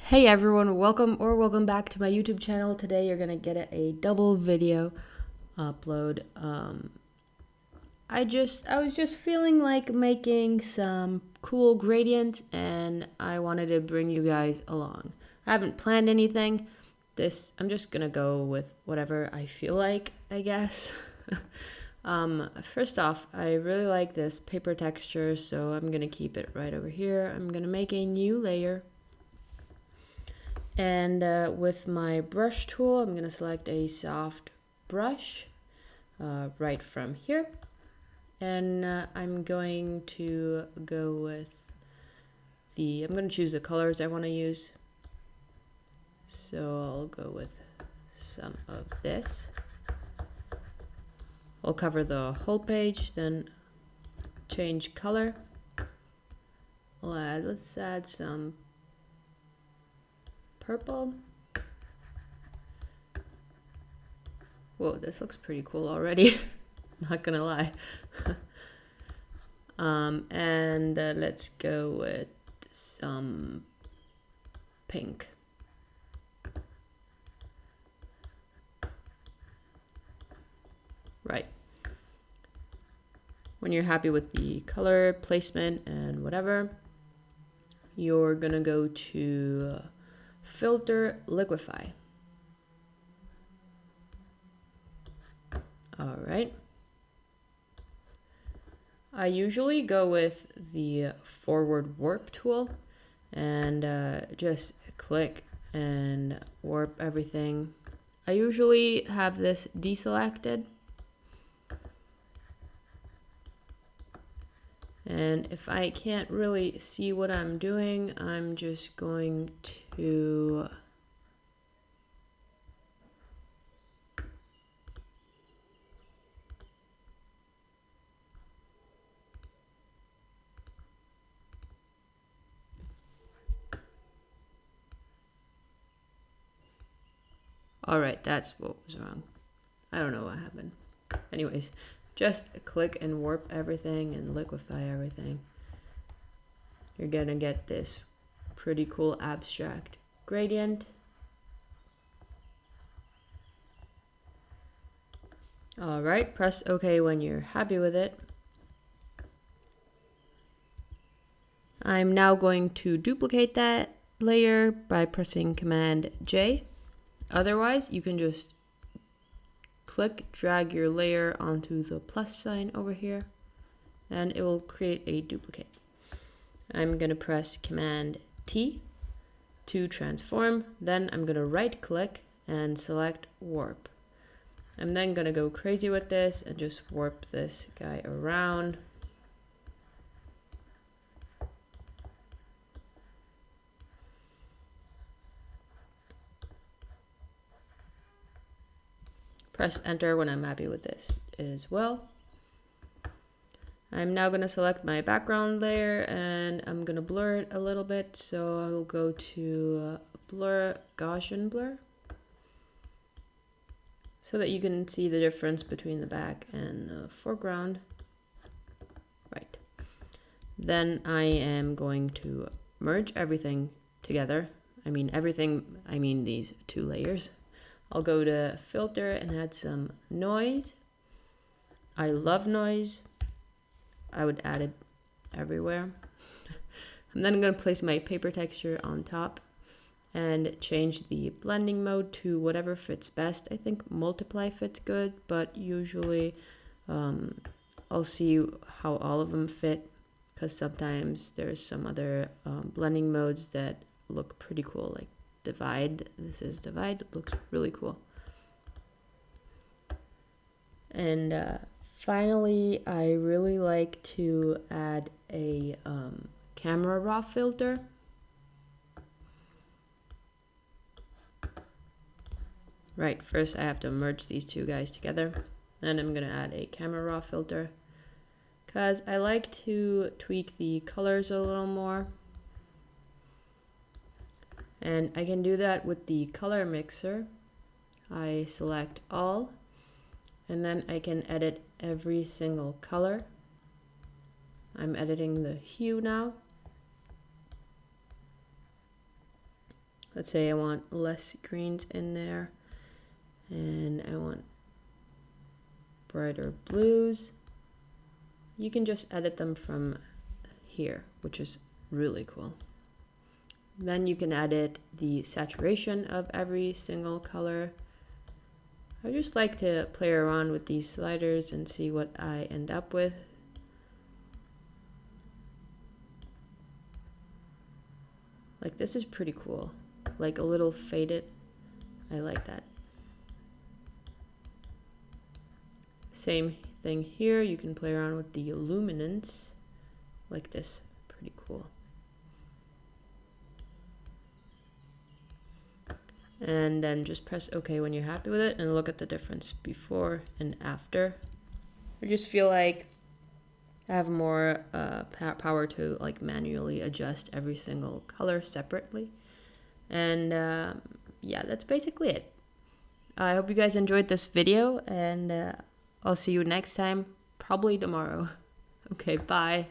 Hey everyone, welcome back to my YouTube channel. Today you're gonna get a double video upload. I was just feeling like making some cool gradients and I wanted to bring you guys along. I haven't planned anything. I'm just gonna go with whatever I feel like, I guess. First off, I really like this paper texture, so I'm gonna keep it right over here. I'm gonna make a new layer. And with my brush tool, I'm going to select a soft brush right from here. And I'm going to go with I'm going to choose the colors I want to use. So I'll go with some of this. I'll cover the whole page, then change color. Let's add some purple. Whoa, this looks pretty cool already. Not gonna lie. And let's go with some pink. Right. When you're happy with the color placement and whatever, you're gonna go to filter Liquify. All right. I usually go with the forward warp tool and just click and warp everything. I usually have this deselected. And if I can't really see what I'm doing, I'm just going to all right, that's what was wrong. I don't know what happened. Anyways, just click and warp everything and liquefy everything. You're gonna get this pretty cool abstract gradient. All right, press OK when you're happy with it. I'm now going to duplicate that layer by pressing Command J. Otherwise, you can just click, drag your layer onto the plus sign over here, and it will create a duplicate. I'm going to press Command T to transform. Then I'm going to right click and select warp. I'm then going to go crazy with this and just warp this guy around. Press enter when I'm happy with this as well. I'm now going to select my background layer and I'm going to blur it a little bit. So I'll go to blur, Gaussian blur, so that you can see the difference between the back and the foreground. Right. Then I am going to merge everything together. I mean these two layers. I'll go to filter and add some noise. I love noise. I would add it everywhere. I'm then going to place my paper texture on top and change the blending mode to whatever fits best. I think multiply fits good, but usually I'll see how all of them fit, because sometimes there's some other blending modes that look pretty cool, like divide. This is divide. It looks really cool. And finally, I really like to add a camera raw filter. Right, first I have to merge these two guys together. Then I'm going to add a camera raw filter, because I like to tweak the colors a little more. And I can do that with the color mixer. I select all, and then I can edit every single color. I'm editing the hue now. let's say I want less greens in there and I want brighter blues, you can just edit them from here, which is really cool. Then you can edit the saturation of every single color. I just like to play around with these sliders and see what I end up with. Like this is pretty cool, like a little faded. I like that. Same thing here, you can play around with the luminance like this, pretty cool. And then just press OK when you're happy with it and look at the difference before and after. I just feel like I have more power to like manually adjust every single color separately. And yeah, that's basically it. I hope you guys enjoyed this video, and I'll see you next time, probably tomorrow. Okay, bye.